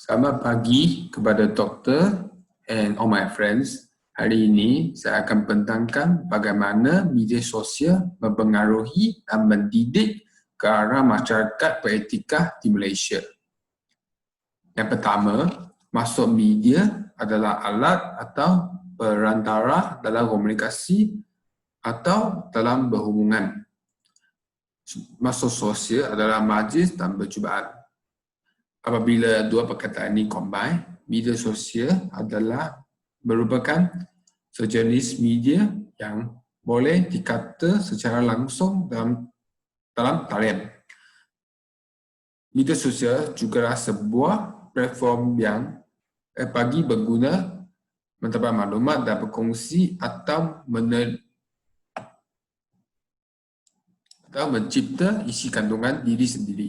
Selamat pagi kepada doktor and all my friends. Hari ini saya akan bentangkan bagaimana media sosial mempengaruhi dan mendidik ke arah masyarakat beretika di Malaysia. Yang pertama, masuk media adalah alat atau perantara dalam komunikasi atau dalam berhubungan. Masuk sosial adalah majlis dan percubaan. Apabila dua perkataan ini combine, media sosial adalah merupakan sejenis media yang boleh dikata secara langsung dalam talian. Media sosial juga sebuah platform yang bagi pengguna mendapat maklumat dan berkongsi atau mencipta isi kandungan diri sendiri.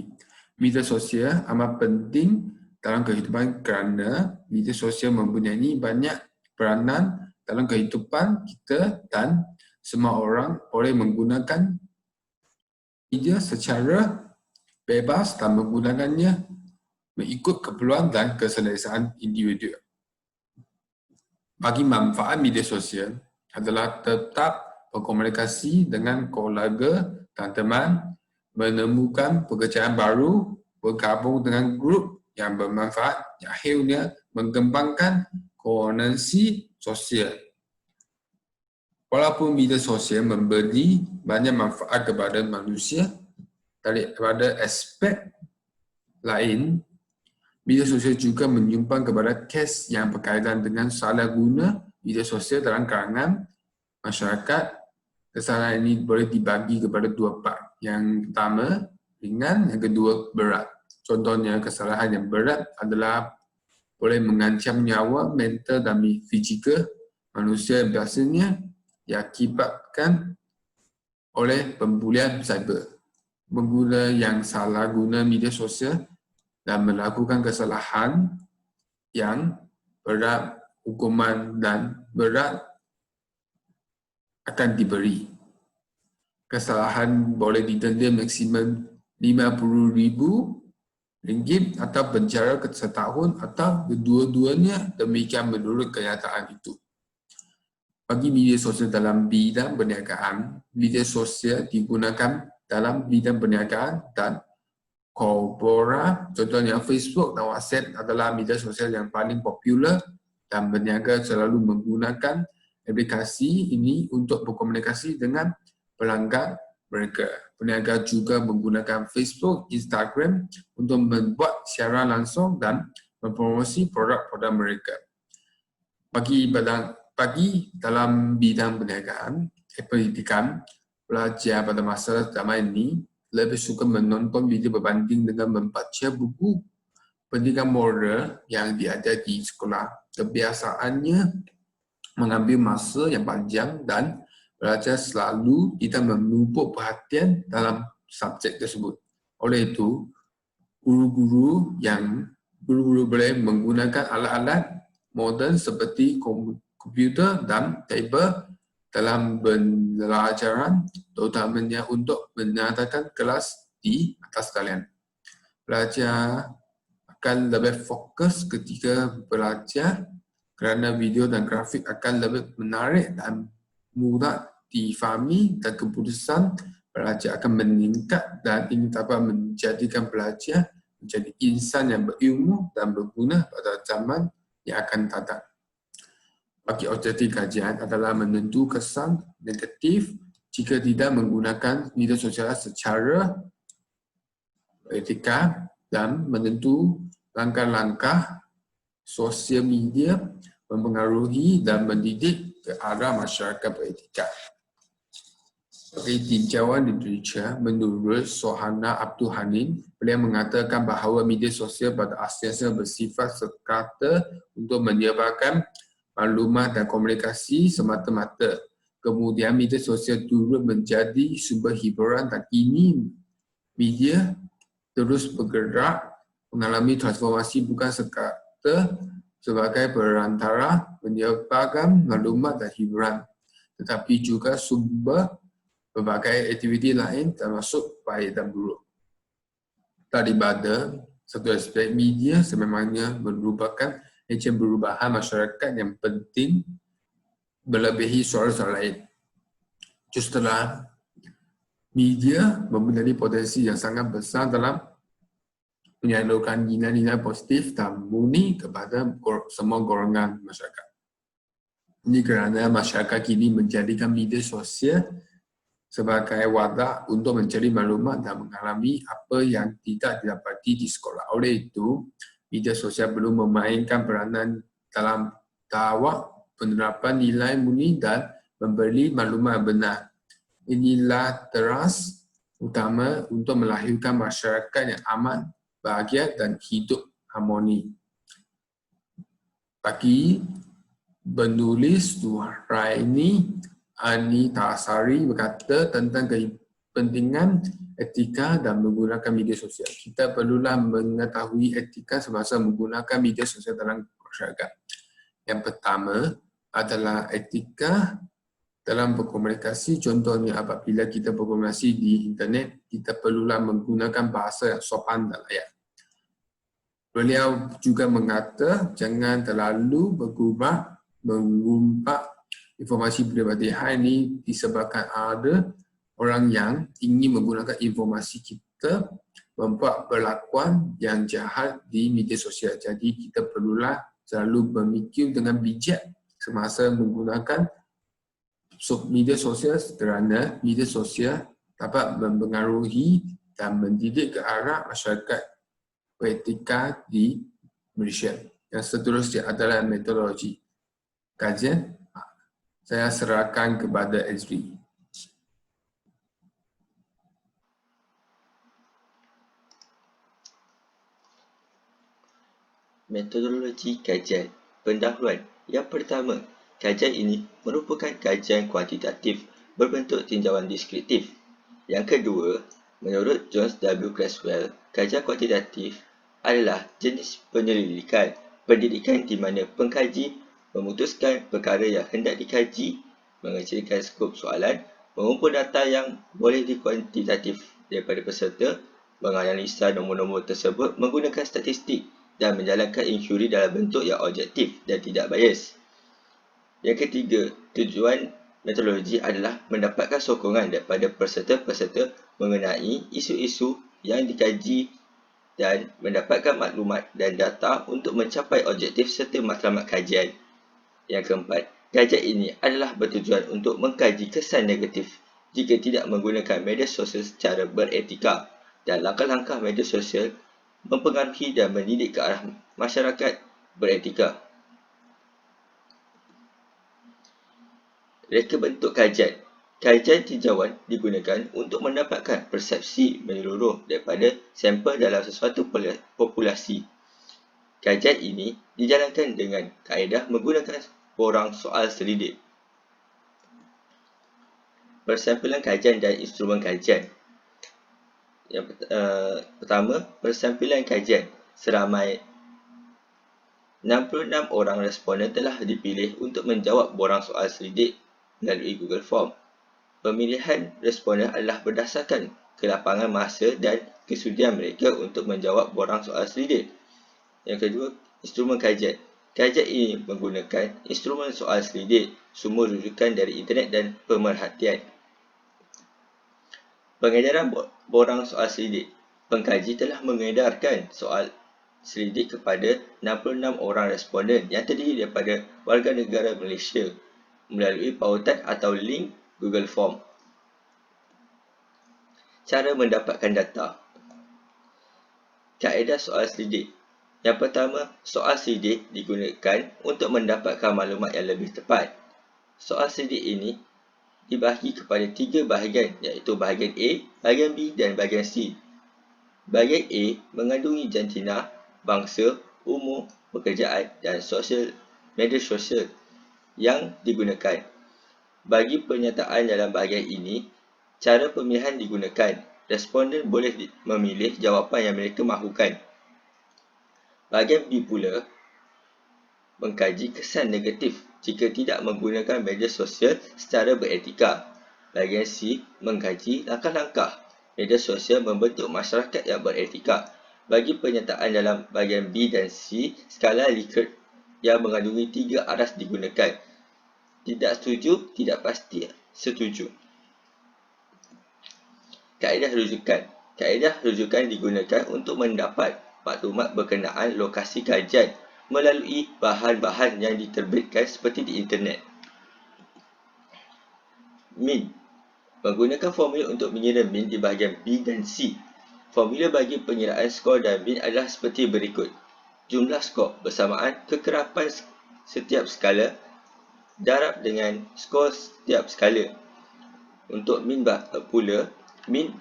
Media sosial amat penting dalam kehidupan kerana media sosial mempunyai banyak peranan dalam kehidupan kita dan semua orang boleh menggunakan media secara bebas dan menggunakannya mengikut keperluan dan keselesaan individu. Bagi manfaat media sosial adalah tetap berkomunikasi dengan keluarga dan teman, menemukan pekerjaan baru, bergabung dengan grup yang bermanfaat, yang akhirnya mengembangkan koordinasi sosial. Walaupun media sosial memberi banyak manfaat kepada manusia, daripada aspek lain, media sosial juga menyumbang kepada kes yang berkaitan dengan salah guna media sosial dalam kalangan masyarakat. Kesalahan ini boleh dibagi kepada dua part. Yang pertama, ringan, yang kedua, berat. Contohnya, kesalahan yang berat adalah boleh mengancam nyawa, mental dan fizikal manusia yang biasanya diakibatkan oleh pembulian cyber. Pengguna yang salah guna media sosial dan melakukan kesalahan yang berat, hukuman dan berat akan diberi. Kesalahan boleh didenda maksimum RM50,000 atau penjara setahun atau kedua-duanya, demikian menurut kenyataan itu. Bagi media sosial dalam bidang perniagaan, media sosial digunakan dalam bidang perniagaan dan korporat. Contohnya Facebook dan WhatsApp adalah media sosial yang paling popular dan peniaga selalu menggunakan aplikasi ini untuk berkomunikasi dengan pelanggan mereka. Peniaga juga menggunakan Facebook, Instagram untuk membuat siaran langsung dan mempromosi produk-produk mereka. Bagi dalam bidang perniagaan, pendidikan, pelajar pada masa zaman ini lebih suka menonton video berbanding dengan membaca buku. Pendidikan moral yang diajar di sekolah kebiasaannya mengambil masa yang panjang dan pelajar selalu tidak menumpuk perhatian dalam subjek tersebut. Oleh itu, guru-guru boleh menggunakan alat-alat moden seperti komputer dan tablet dalam pembelajaran, terutamanya untuk menyatakan kelas di atas talian. Pelajar akan lebih fokus ketika belajar kerana video dan grafik akan lebih menarik dan mudah difahami dan keputusan pelajar akan meningkat dan ini dapat menjadikan pelajar menjadi insan yang berilmu dan berguna pada zaman yang akan datang. Bagi objektif kajian adalah menentu kesan negatif jika tidak menggunakan media sosial secara etika dan menentu langkah-langkah sosial media mempengaruhi dan mendidik ke arah masyarakat beretika. Bagi tinjauan literatur, menurut Sohana Abdul Hanin, beliau mengatakan bahawa media sosial pada asalnya bersifat sekata untuk menyebarkan maklumat dan komunikasi semata-mata. Kemudian media sosial turut menjadi sumber hiburan dan kini media terus bergerak mengalami transformasi bukan sekata sebagai perantara menyebarkan maklumat dan hiburan, tetapi juga sumber berbagai aktiviti lain termasuk baik dan buruk. Daripada Satu aspek media sememangnya merupakan ejen perubahan masyarakat yang penting melebihi soal-soal lain. Justralah media mempunyai potensi yang sangat besar dalam menyalurkan nilai-nilai positif dan murni kepada semua golongan masyarakat. Ini kerana masyarakat kini menjadikan media sosial sebagai wadah untuk mencari maklumat dan mengalami apa yang tidak didapati di sekolah. Oleh itu, media sosial belum memainkan peranan dalam tahap penerapan nilai murni dan memberi maklumat benar. Inilah teras utama untuk melahirkan masyarakat yang aman, bahagia dan hidup harmoni. Bagi penulis Nuraini Anitasari berkata tentang kepentingan etika dan menggunakan media sosial. Kita perlulah mengetahui etika semasa menggunakan media sosial dalam masyarakat. Yang pertama adalah etika dalam berkomunikasi. Contohnya apabila kita berkomunikasi di internet, kita perlulah menggunakan bahasa yang sopan dan layak. Beliau juga mengata jangan terlalu bergubah mengumpat informasi peribadi. Hal ini disebabkan ada orang yang ingin menggunakan informasi kita membuat perlakuan yang jahat di media sosial. Jadi kita perlulah selalu berfikir dengan bijak semasa menggunakan media sosial kerana media sosial dapat mempengaruhi dan mendidik ke arah masyarakat beretika di Malaysia. Yang seterusnya adalah metodologi kajian. Saya serahkan kepada Ezri. Metodologi kajian. Pendahuluan. Yang pertama, kajian ini merupakan kajian kuantitatif berbentuk tinjauan deskriptif. Yang kedua, menurut John W. Creswell, kajian kuantitatif adalah jenis penyelidikan pendidikan di mana pengkaji memutuskan perkara yang hendak dikaji, mengecilkan skop soalan, mengumpul data yang boleh dikuantitatif daripada peserta, menganalisa nombor-nombor tersebut menggunakan statistik dan menjalankan inquiry dalam bentuk yang objektif dan tidak bias. Yang ketiga, tujuan metodologi adalah mendapatkan sokongan daripada peserta-peserta mengenai isu-isu yang dikaji dan mendapatkan maklumat dan data untuk mencapai objektif serta matlamat kajian. Yang keempat, kajian ini adalah bertujuan untuk mengkaji kesan negatif jika tidak menggunakan media sosial secara beretika dan langkah-langkah media sosial mempengaruhi dan mendidik ke arah masyarakat beretika. Reka bentuk kajian. Kajian tinjauan digunakan untuk mendapatkan persepsi menyeluruh daripada sampel dalam sesuatu populasi. Kajian ini dijalankan dengan kaedah menggunakan borang soal selidik. Persampilan kajian dan instrumen kajian. Yang pertama, persampilan kajian. Seramai 66 orang responden telah dipilih untuk menjawab borang soal selidik melalui Google Form. Pemilihan responden adalah berdasarkan kelapangan masa dan kesudian mereka untuk menjawab borang soal selidik. Yang kedua, instrumen kajian. Kajian ini menggunakan instrumen soal selidik, sumber rujukan dari internet dan pemerhatian. Pengedaran borang soal selidik. Pengkaji telah mengedarkan soal selidik kepada 66 orang responden yang terdiri daripada warga negara Malaysia melalui pautan atau link Google Form. Cara mendapatkan data. Kaedah soal selidik. Yang pertama, soal selidik digunakan untuk mendapatkan maklumat yang lebih tepat. Soal selidik ini dibahagi kepada 3 bahagian iaitu bahagian A, bahagian B dan bahagian C. Bahagian A mengandungi jantina, bangsa, umur, pekerjaan dan media sosial yang digunakan. Bagi pernyataan dalam bahagian ini, cara pemilihan digunakan. Responden boleh memilih jawapan yang mereka mahukan. Bahagian B pula mengkaji kesan negatif jika tidak menggunakan media sosial secara beretika. Bahagian C mengkaji langkah-langkah media sosial membentuk masyarakat yang beretika. Bagi pernyataan dalam bahagian B dan C, skala Likert yang mengandungi 3 aras digunakan. Tidak setuju, tidak pasti, setuju. Kaedah rujukan. Kaedah rujukan digunakan untuk mendapat maklumat berkenaan lokasi kajian melalui bahan-bahan yang diterbitkan seperti di internet. Min. Menggunakan formula untuk mengira min di bahagian B dan C. Formula bagi pengiraan skor dan min adalah seperti berikut. Jumlah skor bersamaan kekerapan setiap skala darab dengan skor setiap skala. Untuk min pula, min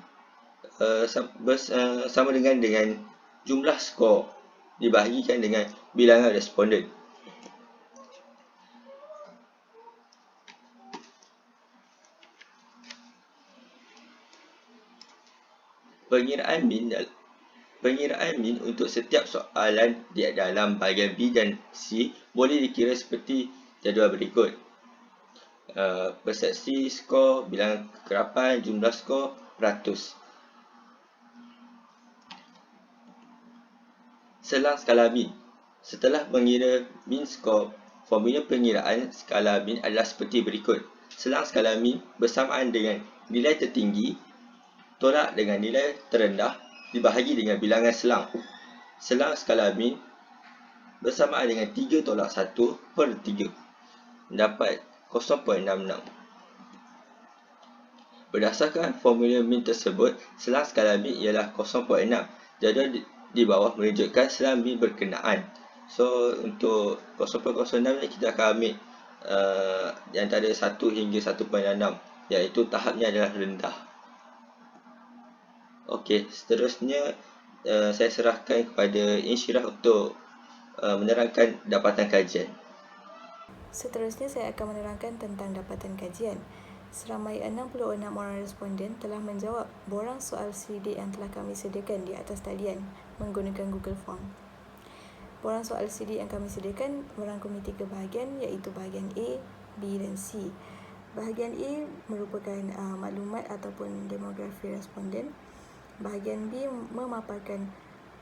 sama dengan jumlah skor dibahagikan dengan bilangan responden. Pengiraan min untuk setiap soalan di dalam bahagian B dan C boleh dikira seperti jadual berikut. Persepsi, skor, bilangan kekerapan, jumlah skor, peratus. Selang skala min. Setelah mengira min skor, formula pengiraan skala min adalah seperti berikut. Selang skala min bersamaan dengan nilai tertinggi tolak dengan nilai terendah dibahagi dengan bilangan selang. Selang skala min bersamaan dengan 3 tolak 1 per 3. Dapat 0.66. Berdasarkan formula min tersebut, selang skala min ialah 0.6. Jadual di bawah menunjukkan selang min berkenaan. So, untuk 0.06 ni kita akan ambil di antara 1 hingga 1.6, iaitu tahapnya adalah rendah. Okey, seterusnya saya serahkan kepada Insyirah untuk menerangkan dapatan kajian. Seterusnya saya akan menerangkan tentang dapatan kajian. Seramai 66 orang responden telah menjawab borang soal CD yang telah kami sediakan di atas talian menggunakan Google Form. Borang soal CD yang kami sediakan merangkumi 3 bahagian, iaitu bahagian A, B dan C. Bahagian A merupakan maklumat ataupun demografi responden. Bahagian B memaparkan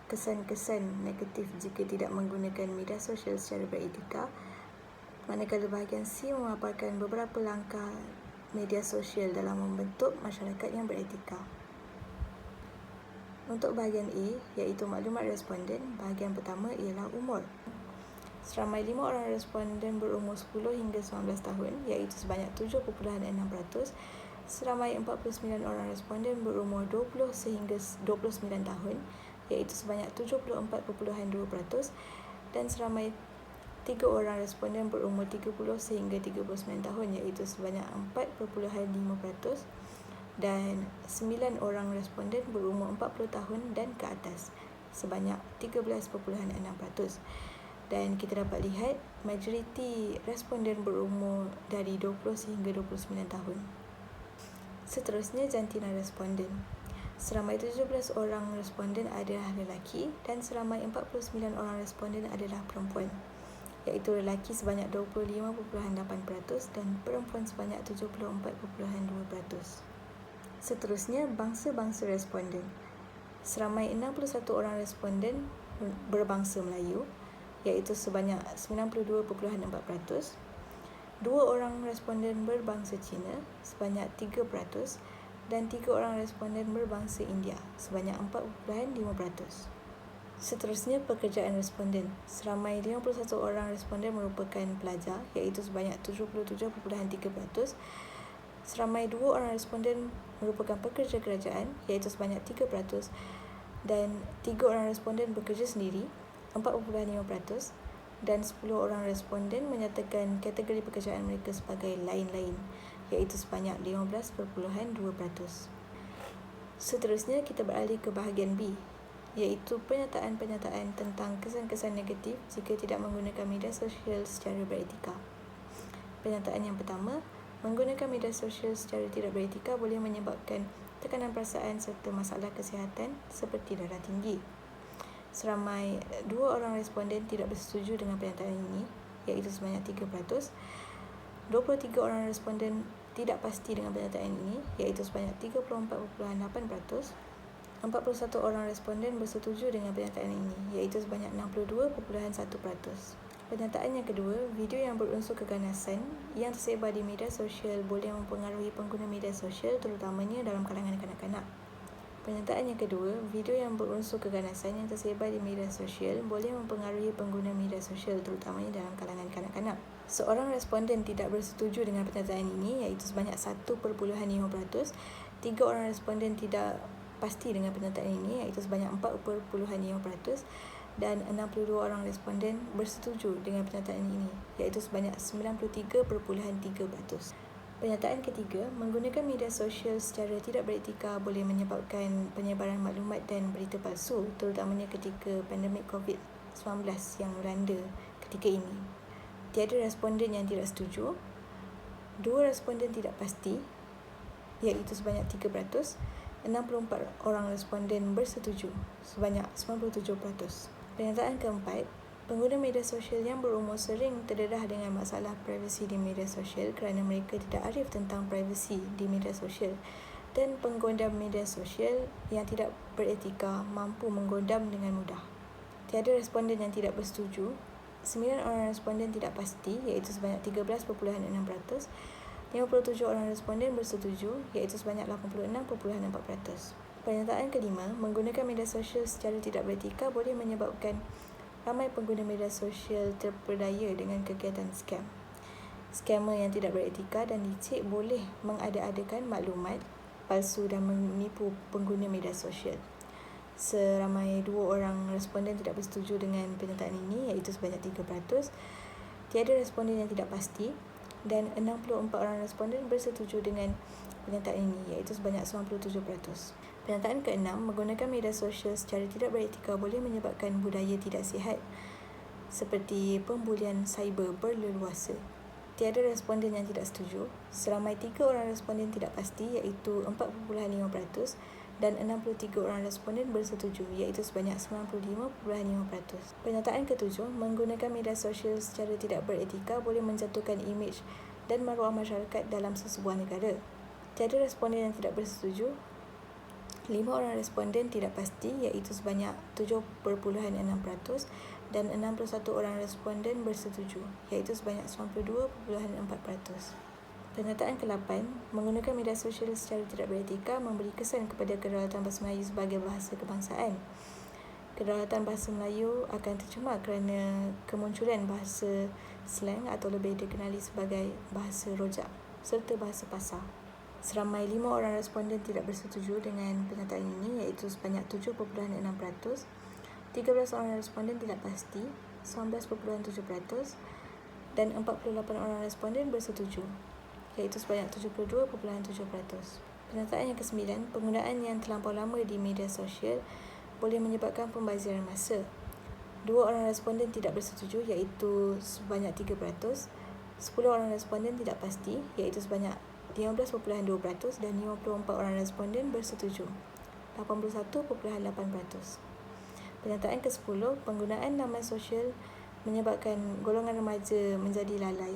kesan-kesan negatif jika tidak menggunakan media sosial secara beretika. Manakala bahagian C memaparkan beberapa langkah media sosial dalam membentuk masyarakat yang beretika. Untuk bahagian A, iaitu maklumat responden, bahagian pertama ialah umur. Seramai 5 orang responden berumur 10 hingga 19 tahun, iaitu sebanyak 7.6%. Seramai 49 orang responden berumur 20 sehingga 29 tahun, iaitu sebanyak 74.2%. Dan seramai 3 orang responden berumur 30 sehingga 39 tahun, iaitu sebanyak 4.5%. Dan 9 orang responden berumur 40 tahun dan ke atas, sebanyak 13.6%. Dan kita dapat lihat majoriti responden berumur dari 20 sehingga 29 tahun. Seterusnya, jantina responden. Seramai 17 orang responden adalah lelaki dan seramai 49 orang responden adalah perempuan, iaitu lelaki sebanyak 25.8% dan perempuan sebanyak 74.2%. Seterusnya, bangsa-bangsa responden. Seramai 61 orang responden berbangsa Melayu, iaitu sebanyak 92.4%. 2 orang responden berbangsa Cina sebanyak 3% dan 3 orang responden berbangsa India sebanyak 4.5%. Seterusnya, pekerjaan responden. Seramai 51 orang responden merupakan pelajar, iaitu sebanyak 77.3%. Seramai 2 orang responden merupakan pekerja kerajaan, iaitu sebanyak 3%. Dan 3 orang responden bekerja sendiri, 4.5%. Dan 10 orang responden menyatakan kategori pekerjaan mereka sebagai lain-lain, iaitu sebanyak 15.2%. Seterusnya, kita beralih ke bahagian B, iaitu pernyataan-pernyataan tentang kesan-kesan negatif jika tidak menggunakan media sosial secara beretika. Pernyataan yang pertama, menggunakan media sosial secara tidak beretika boleh menyebabkan tekanan perasaan serta masalah kesihatan seperti darah tinggi. Seramai 2 orang responden tidak bersetuju dengan pernyataan ini, iaitu sebanyak 3%. 23 orang responden tidak pasti dengan pernyataan ini, iaitu sebanyak 34.8%. 41 orang responden bersetuju dengan pernyataan ini, iaitu sebanyak 62.1%. Pernyataan yang kedua, video yang berunsur keganasan yang tersebar di media sosial boleh mempengaruhi pengguna media sosial terutamanya dalam kalangan kanak-kanak. Pernyataan yang kedua, video yang berunsur keganasan yang tersebar di media sosial boleh mempengaruhi pengguna media sosial terutamanya dalam kalangan kanak-kanak. Seorang responden tidak bersetuju dengan pernyataan ini, iaitu sebanyak 1.5%. 3 orang responden tidak pasti dengan pernyataan ini, iaitu sebanyak 4.5%. Dan 62 orang responden bersetuju dengan pernyataan ini, iaitu sebanyak 93.3%. Pernyataan ketiga, menggunakan media sosial secara tidak beretika boleh menyebabkan penyebaran maklumat dan berita palsu, terutamanya ketika pandemik COVID-19 yang melanda ketika ini. Tiada responden yang tidak setuju. 2 responden tidak pasti, iaitu sebanyak 3%. 64 orang responden bersetuju, sebanyak 97%. Pernyataan keempat, pengguna media sosial yang berumur sering terdedah dengan masalah privasi di media sosial kerana mereka tidak arif tentang privasi di media sosial, dan penggondam media sosial yang tidak beretika mampu menggodam dengan mudah. Tiada responden yang tidak bersetuju. 9 orang responden tidak pasti, iaitu sebanyak 13.6%. 57 orang responden bersetuju, iaitu sebanyak 86.4%. Pernyataan kelima, menggunakan media sosial secara tidak beretika boleh menyebabkan ramai pengguna media sosial terpedaya dengan kegiatan scam. Scammer yang tidak beretika dan licik boleh mengada-adakan maklumat palsu dan menipu pengguna media sosial. Seramai 2 orang responden tidak bersetuju dengan pernyataan ini, iaitu sebanyak 3%. Tiada responden yang tidak pasti dan 64 orang responden bersetuju dengan pernyataan ini, iaitu sebanyak 97%. Pernyataan keenam, menggunakan media sosial secara tidak beretika boleh menyebabkan budaya tidak sihat seperti pembulian cyber berleluasa. Tiada responden yang tidak setuju. Seramai 3 orang responden tidak pasti, iaitu 4.5%, dan 63 orang responden bersetuju, iaitu sebanyak 95.5%. Pernyataan ketujuh, menggunakan media sosial secara tidak beretika boleh menjatuhkan imej dan maruah masyarakat dalam sesebuah negara. Tiada responden yang tidak bersetuju. 5 orang responden tidak pasti, iaitu sebanyak 7.6%, dan 61 orang responden bersetuju, iaitu sebanyak 92.4%. Pernyataan ke-8, menggunakan media sosial secara tidak beretika memberi kesan kepada kedaulatan bahasa Melayu sebagai bahasa kebangsaan. Kedaulatan bahasa Melayu akan tercemar kerana kemunculan bahasa slang atau lebih dikenali sebagai bahasa rojak serta bahasa pasar. Seramai 5 orang responden tidak bersetuju dengan pernyataan ini, iaitu sebanyak 7.6%. 13 orang responden tidak pasti, 19.7%, dan 48 orang responden bersetuju, iaitu sebanyak 72.7%. Pernyataan yang ke-9, penggunaan yang terlampau lama di media sosial boleh menyebabkan pembaziran masa. 2 orang responden tidak bersetuju, iaitu sebanyak 3%. 10 orang responden tidak pasti, iaitu sebanyak 15.2%, dan 54 orang responden bersetuju, 81.8%. Pernyataan ke-10, penggunaan laman sosial menyebabkan golongan remaja menjadi lalai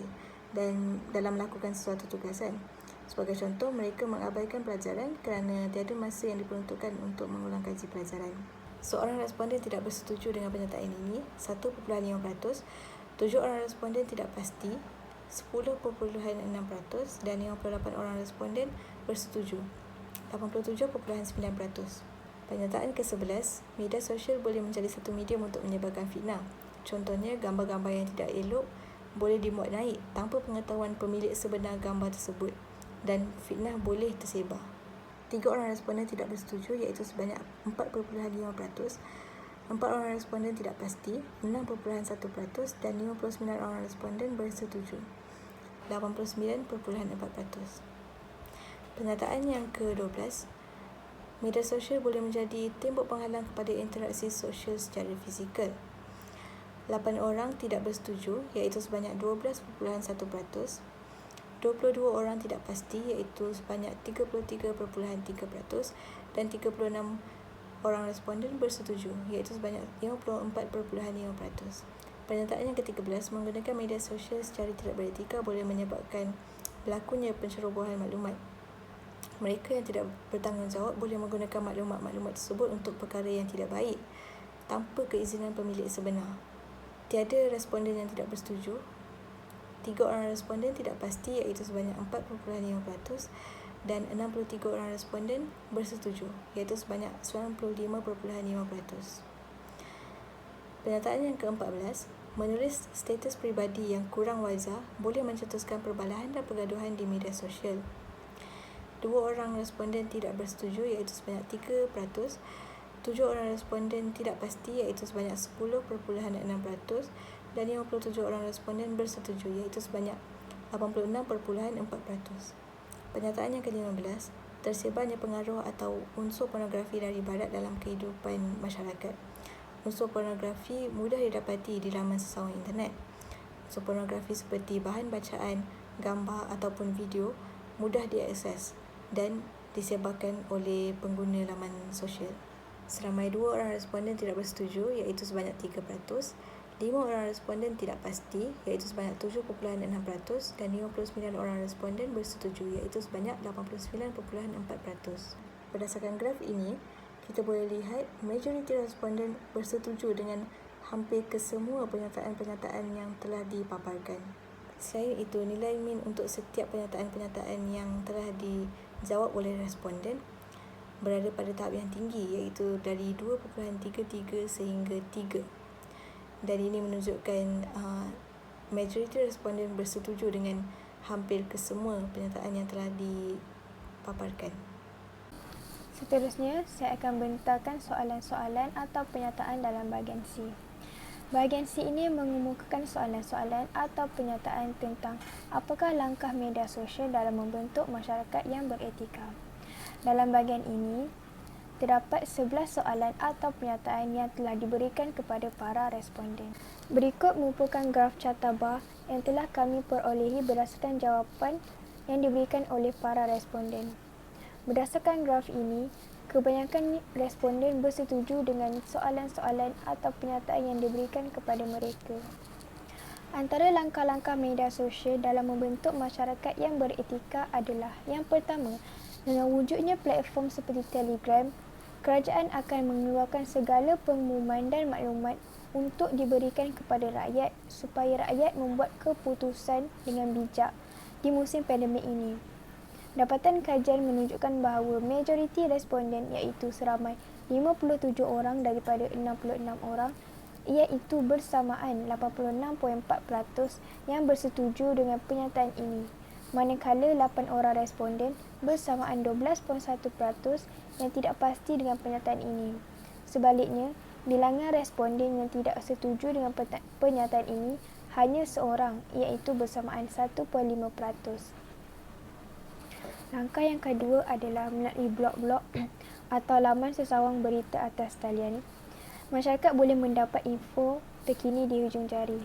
dan dalam melakukan sesuatu tugasan. Sebagai contoh, mereka mengabaikan pelajaran kerana tiada masa yang diperuntukkan untuk mengulang kaji pelajaran. Seorang responden tidak bersetuju dengan pernyataan ini, 1.5%. 7 orang responden tidak pasti, 10.6%, dan 58 orang responden bersetuju, 87.9%. Pernyataan ke-11, media sosial boleh menjadi satu medium untuk menyebarkan fitnah. Contohnya, gambar-gambar yang tidak elok boleh dimuat naik tanpa pengetahuan pemilik sebenar gambar tersebut dan fitnah boleh tersebar. 3 orang responden tidak bersetuju, iaitu sebanyak 4.5%. 4 orang responden tidak pasti, 6.1%, dan 59 orang responden bersetuju, 89.4%. Pernyataan yang ke-12, media sosial boleh menjadi tembok penghalang kepada interaksi sosial secara fizikal. 8 orang tidak bersetuju, iaitu sebanyak 12.1%. 22 orang tidak pasti, iaitu sebanyak 33.3%, dan 36 orang responden bersetuju, iaitu sebanyak 54.5%. Pernyataan yang ke-13, menggunakan media sosial secara tidak beretika boleh menyebabkan berlakunya pencerobohan maklumat. Mereka yang tidak bertanggungjawab boleh menggunakan maklumat-maklumat tersebut untuk perkara yang tidak baik tanpa keizinan pemilik sebenar. Tiada responden yang tidak bersetuju. 3 orang responden tidak pasti iaitu sebanyak 4.5% dan 63 orang responden bersetuju iaitu sebanyak 95.5%. Pernyataan yang ke-14, menulis status peribadi yang kurang wajar boleh mencetuskan perbalahan dan pergaduhan di media sosial. 2 orang responden tidak bersetuju iaitu sebanyak 3%, 7 orang responden tidak pasti iaitu sebanyak 10.6% dan 57 orang responden bersetuju iaitu sebanyak 86.4%. Pernyataan yang ke-15, tersebarnya pengaruh atau unsur pornografi dari barat dalam kehidupan masyarakat. Unsur pornografi mudah didapati di laman sesawang internet. Unsur pornografi seperti bahan bacaan, gambar ataupun video mudah diakses dan disebarkan oleh pengguna laman sosial. Seramai 2 orang responden tidak bersetuju iaitu sebanyak 3%, 5 orang responden tidak pasti iaitu sebanyak 7.6% dan 59 orang responden bersetuju iaitu sebanyak 89.4%. Berdasarkan graf ini, kita boleh lihat majoriti responden bersetuju dengan hampir kesemua pernyataan-pernyataan yang telah dipaparkan. Selain itu, nilai min untuk setiap pernyataan-pernyataan yang telah dijawab oleh responden berada pada tahap yang tinggi iaitu dari 2.33 sehingga 3. Dan ini menunjukkan majoriti responden bersetuju dengan hampir kesemua pernyataan yang telah dipaparkan. Seterusnya, saya akan bentangkan soalan-soalan atau pernyataan dalam bahagian C. Bahagian C ini mengemukakan soalan-soalan atau pernyataan tentang apakah langkah media sosial dalam membentuk masyarakat yang beretika. Dalam bahagian ini, terdapat 11 soalan atau pernyataan yang telah diberikan kepada para responden. Berikut merupakan graf carta bar yang telah kami perolehi berdasarkan jawapan yang diberikan oleh para responden. Berdasarkan graf ini, kebanyakan responden bersetuju dengan soalan-soalan atau pernyataan yang diberikan kepada mereka. Antara langkah-langkah media sosial dalam membentuk masyarakat yang beretika adalah: yang pertama, dengan wujudnya platform seperti Telegram, kerajaan akan mengeluarkan segala pengumuman dan maklumat untuk diberikan kepada rakyat supaya rakyat membuat keputusan dengan bijak di musim pandemik ini. Dapatan kajian menunjukkan bahawa majoriti responden iaitu seramai 57 orang daripada 66 orang iaitu bersamaan 86.4% yang bersetuju dengan pernyataan ini. Manakala 8 orang responden bersamaan 12.1% yang tidak pasti dengan pernyataan ini. Sebaliknya, bilangan responden yang tidak setuju dengan pernyataan ini hanya seorang iaitu bersamaan 1.5%. Langkah yang kedua adalah melalui blog-blog atau laman sesawang berita atas talian. Masyarakat boleh mendapat info terkini di hujung jari.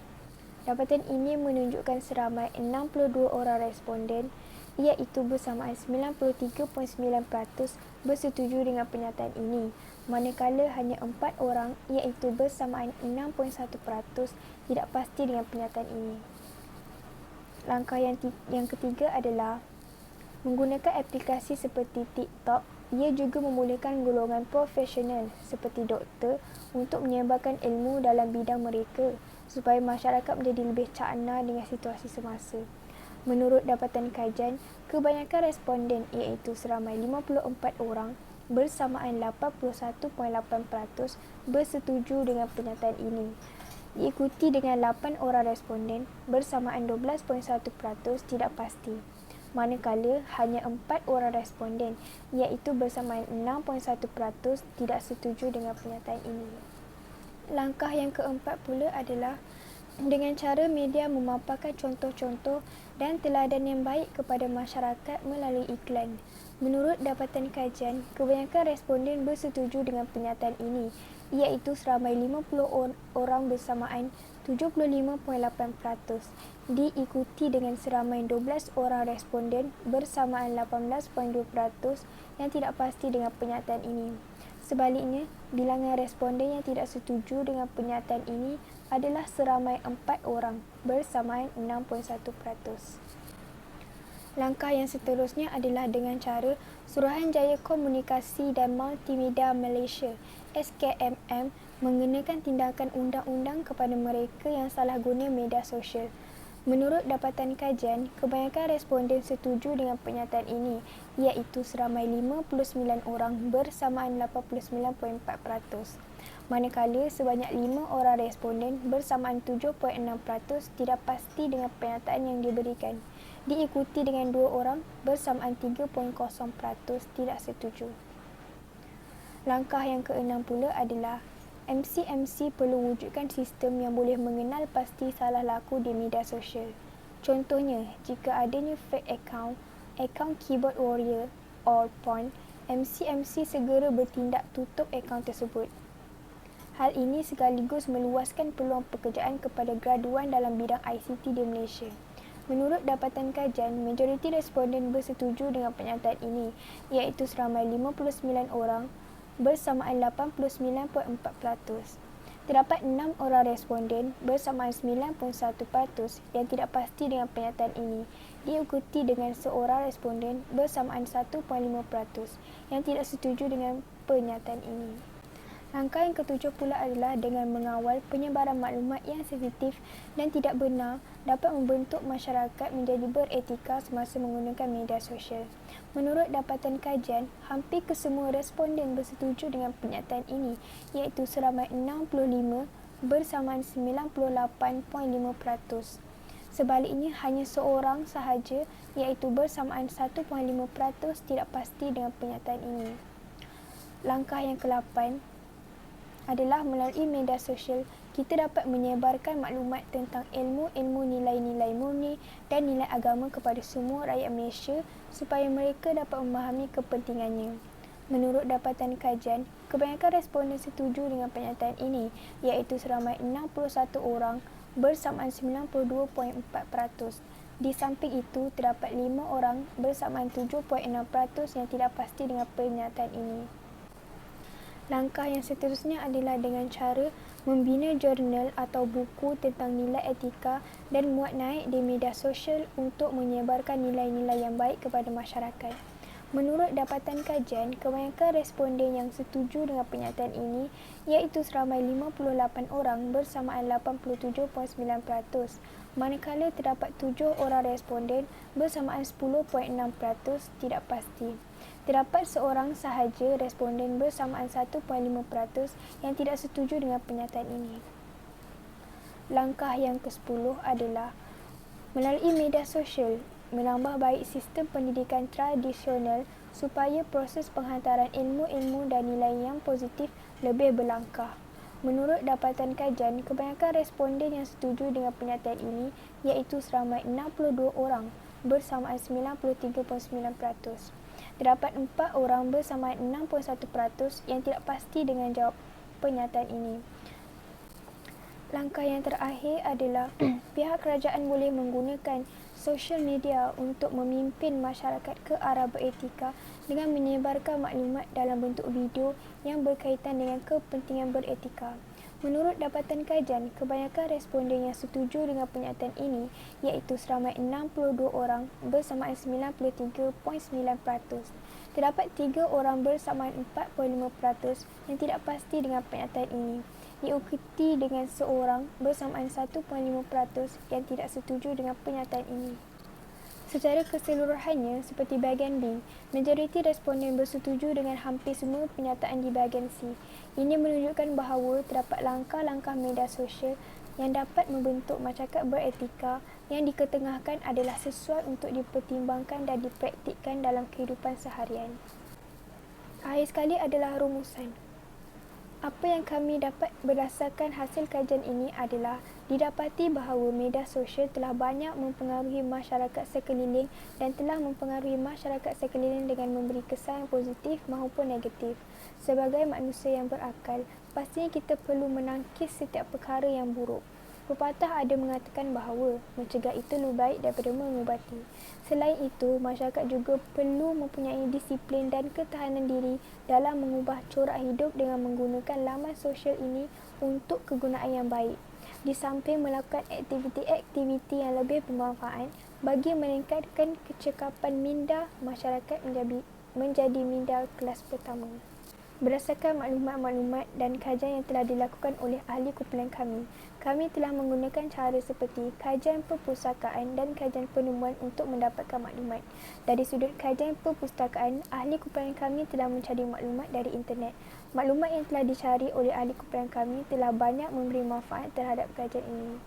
Dapatan ini menunjukkan seramai 62 orang responden iaitu bersamaan 93.9% bersetuju dengan pernyataan ini, manakala hanya 4 orang iaitu bersamaan 6.1% tidak pasti dengan pernyataan ini. Langkah yang ketiga adalah menggunakan aplikasi seperti TikTok. Ia juga membolehkan golongan profesional seperti doktor untuk menyebarkan ilmu dalam bidang mereka supaya masyarakat menjadi lebih cakna dengan situasi semasa. Menurut dapatan kajian, kebanyakan responden iaitu seramai 54 orang bersamaan 81.8% bersetuju dengan pernyataan ini. Diikuti dengan 8 orang responden bersamaan 12.1% tidak pasti. Manakala hanya 4 orang responden iaitu bersamaan 6.1% tidak setuju dengan pernyataan ini. Langkah yang keempat pula adalah dengan cara media memaparkan contoh-contoh dan teladan yang baik kepada masyarakat melalui iklan. Menurut dapatan kajian, kebanyakan responden bersetuju dengan pernyataan ini iaitu seramai 50 orang bersamaan 75.8%, diikuti dengan seramai 12 orang responden bersamaan 18.2% yang tidak pasti dengan pernyataan ini. Sebaliknya, bilangan responden yang tidak setuju dengan pernyataan ini adalah seramai 4 orang bersamaan 6.1%. Langkah yang seterusnya adalah dengan cara Suruhanjaya Komunikasi dan Multimedia Malaysia (SKMM) mengenakan tindakan undang-undang kepada mereka yang salah guna media sosial. Menurut dapatan kajian, kebanyakan responden setuju dengan pernyataan ini, iaitu seramai 59 orang bersamaan 89.4%. Manakala sebanyak 5 orang responden bersamaan 7.6% tidak pasti dengan pernyataan yang diberikan, diikuti dengan 2 orang bersamaan 3.0% tidak setuju. Langkah yang ke-6 pula adalah MC perlu wujudkan sistem yang boleh mengenal pasti salah laku di media sosial. Contohnya, jika adanya fake akaun keyboard warrior or porn, MC segera bertindak tutup akaun tersebut. Hal ini sekaligus meluaskan peluang pekerjaan kepada graduan dalam bidang ICT di Malaysia. Menurut dapatan kajian, majoriti responden bersetuju dengan pernyataan ini, iaitu seramai 59 orang bersamaan 89.4%. Terdapat 6 orang responden bersamaan 9.1% yang tidak pasti dengan pernyataan ini, diikuti dengan seorang responden bersamaan 1.5% yang tidak setuju dengan pernyataan ini. Langkah yang ketujuh pula adalah dengan mengawal penyebaran maklumat yang sensitif dan tidak benar dapat membentuk masyarakat menjadi beretika semasa menggunakan media sosial. Menurut dapatan kajian, hampir kesemua responden bersetuju dengan pernyataan ini, iaitu seramai 65 bersamaan 98.5%. Sebaliknya, hanya seorang sahaja, iaitu bersamaan 1.5% tidak pasti dengan pernyataan ini. Langkah yang ke-8 adalah melalui media sosial, kita dapat menyebarkan maklumat tentang ilmu-ilmu nilai-nilai murni dan nilai agama kepada semua rakyat Malaysia supaya mereka dapat memahami kepentingannya. Menurut dapatan kajian, kebanyakan responden setuju dengan pernyataan ini, iaitu seramai 61 orang bersamaan 92.4%. Di samping itu, terdapat 5 orang bersamaan 7.6% yang tidak pasti dengan pernyataan ini. Langkah yang seterusnya adalah dengan cara membina jurnal atau buku tentang nilai etika dan muat naik di media sosial untuk menyebarkan nilai-nilai yang baik kepada masyarakat. Menurut dapatan kajian, kebanyakan responden yang setuju dengan pernyataan ini, iaitu seramai 58 orang bersamaan 87.9%, manakala terdapat 7 orang responden bersamaan 10.6% tidak pasti. Terdapat seorang sahaja responden bersamaan 1.5% yang tidak setuju dengan pernyataan ini. Langkah yang ke-10 adalah melalui media sosial, menambah baik sistem pendidikan tradisional supaya proses penghantaran ilmu-ilmu dan nilai yang positif lebih berlangkah. Menurut dapatan kajian, kebanyakan responden yang setuju dengan pernyataan ini, iaitu seramai 62 orang bersamaan 93.9%. Terdapat 4 orang bersamaan 6.1% yang tidak pasti dengan jawab pernyataan ini. Langkah yang terakhir adalah pihak kerajaan boleh menggunakan sosial media untuk memimpin masyarakat ke arah beretika dengan menyebarkan maklumat dalam bentuk video yang berkaitan dengan kepentingan beretika. Menurut dapatan kajian, kebanyakan responden yang setuju dengan pernyataan ini, iaitu seramai 62 orang bersamaan 93.9%. Terdapat 3 orang bersamaan 4.5% yang tidak pasti dengan pernyataan ini, diikuti dengan seorang bersamaan 1.5% yang tidak setuju dengan pernyataan ini. Secara keseluruhannya, seperti bahagian B, majoriti responden bersetuju dengan hampir semua pernyataan di bahagian C. Ini menunjukkan bahawa terdapat langkah-langkah media sosial yang dapat membentuk masyarakat beretika yang diketengahkan adalah sesuai untuk dipertimbangkan dan dipraktikkan dalam kehidupan seharian. Akhir sekali adalah rumusan. Apa yang kami dapat berdasarkan hasil kajian ini adalah didapati bahawa media sosial telah banyak mempengaruhi masyarakat sekeliling dan telah mempengaruhi masyarakat sekeliling dengan memberi kesan positif maupun negatif. Sebagai manusia yang berakal, pastinya kita perlu menangkis setiap perkara yang buruk. Pepatah ada mengatakan bahawa mencegah itu lebih baik daripada mengubati. Selain itu, masyarakat juga perlu mempunyai disiplin dan ketahanan diri dalam mengubah corak hidup dengan menggunakan laman sosial ini untuk kegunaan yang baik. di samping melakukan aktiviti-aktiviti yang lebih bermanfaat bagi meningkatkan kecekapan minda masyarakat menjadi minda kelas pertama. Berdasarkan maklumat-maklumat dan kajian yang telah dilakukan oleh ahli kumpulan kami telah menggunakan cara seperti kajian perpustakaan dan kajian penemuan untuk mendapatkan maklumat. Dari sudut kajian perpustakaan, ahli kumpulan kami telah mencari maklumat dari internet. Maklumat yang telah dicari oleh ahli kumpulan kami telah banyak memberi manfaat terhadap kajian ini.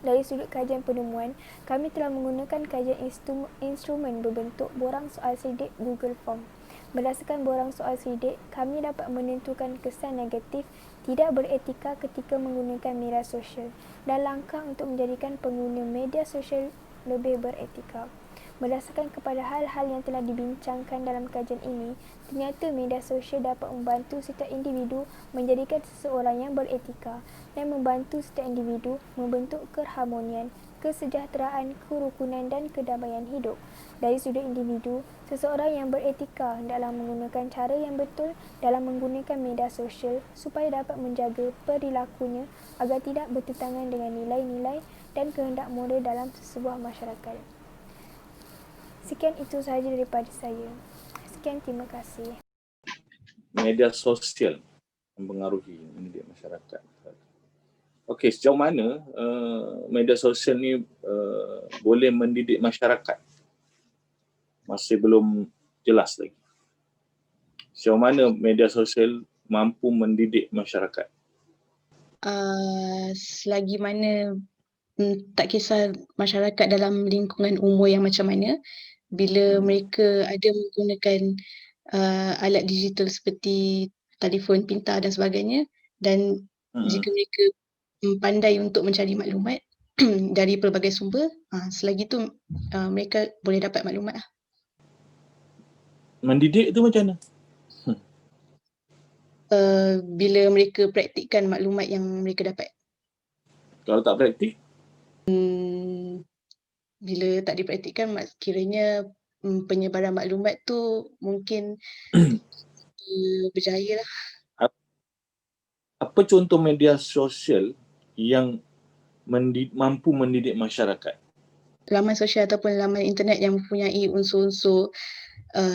Dari sudut kajian penemuan, kami telah menggunakan kajian instrumen berbentuk borang soal sidik Google Form. Berdasarkan borang soal sidik, kami dapat menentukan kesan negatif tidak beretika ketika menggunakan media sosial dan langkah untuk menjadikan pengguna media sosial lebih beretika. Berdasarkan kepada hal-hal yang telah dibincangkan dalam kajian ini, ternyata media sosial dapat membantu setiap individu menjadikan seseorang yang beretika dan membantu setiap individu membentuk keharmonian, kesejahteraan, kerukunan dan kedamaian hidup. Dari sudut individu, seseorang yang beretika hendaklah menggunakan cara yang betul dalam menggunakan media sosial supaya dapat menjaga perilakunya agar tidak bertentangan dengan nilai-nilai dan kehendak moral dalam sesebuah masyarakat. Sekian itu sahaja daripada saya. Sekian, terima kasih. Media sosial mempengaruhi mendidik masyarakat. Okey, sejauh mana media sosial ni boleh mendidik masyarakat? Masih belum jelas lagi. Sejauh mana media sosial mampu mendidik masyarakat? Selagi mana tak kisah masyarakat dalam lingkungan umur yang macam mana, bila mereka ada menggunakan alat digital seperti telefon pintar dan sebagainya, dan jika mereka pandai untuk mencari maklumat dari pelbagai sumber, selagi tu mereka boleh dapat maklumat lah. Mendidik tu macam mana? Bila mereka praktikkan maklumat yang mereka dapat. Kalau tak praktik? Bila tak dipraktikkan, kiranya penyebaran maklumat tu mungkin berjaya lah. Apa contoh media sosial yang mampu mendidik masyarakat? Laman sosial ataupun laman internet yang mempunyai unsur-unsur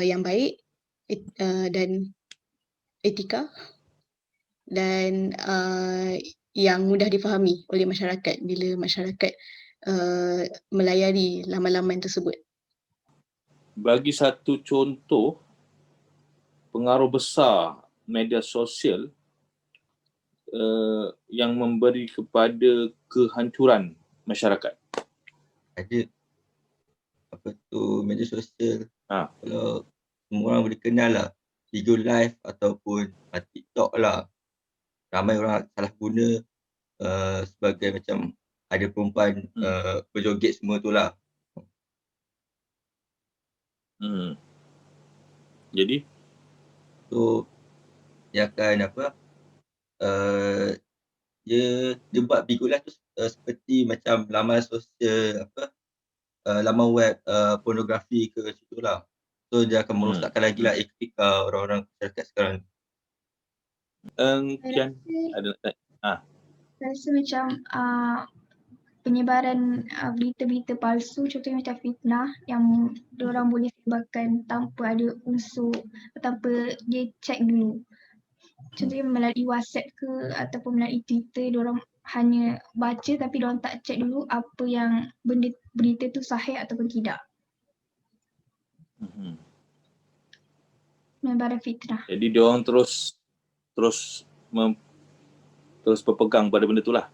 yang baik dan etika dan yang mudah difahami oleh masyarakat bila masyarakat melayari laman-laman tersebut. Bagi satu contoh pengaruh besar media sosial yang memberi kepada kehancuran masyarakat. Ada apa tu media sosial. Kalau semua orang boleh kenal lah, video live ataupun TikTok lah. Ramai orang salah guna sebagai macam ada perempuan berjoget semua tu lah. Jadi? So, dia akan dia buat video live tu seperti macam laman sosial laman web pornografi ke situ lah. So dia akan merosakkan lagi lah etika orang-orang masyarakat sekarang. Kian ada Saya rasa macam penyebaran berita-berita palsu, contohnya macam fitnah yang diorang boleh sebarkan tanpa ada unsur, tanpa dia check dulu. Contohnya melalui WhatsApp ke ataupun melalui Twitter, diorang hanya baca tapi diorang tak check dulu apa yang berita tu sahih ataupun tidak. Penyebaran fitnah. Jadi diorang terus berpegang pada benda tu lah.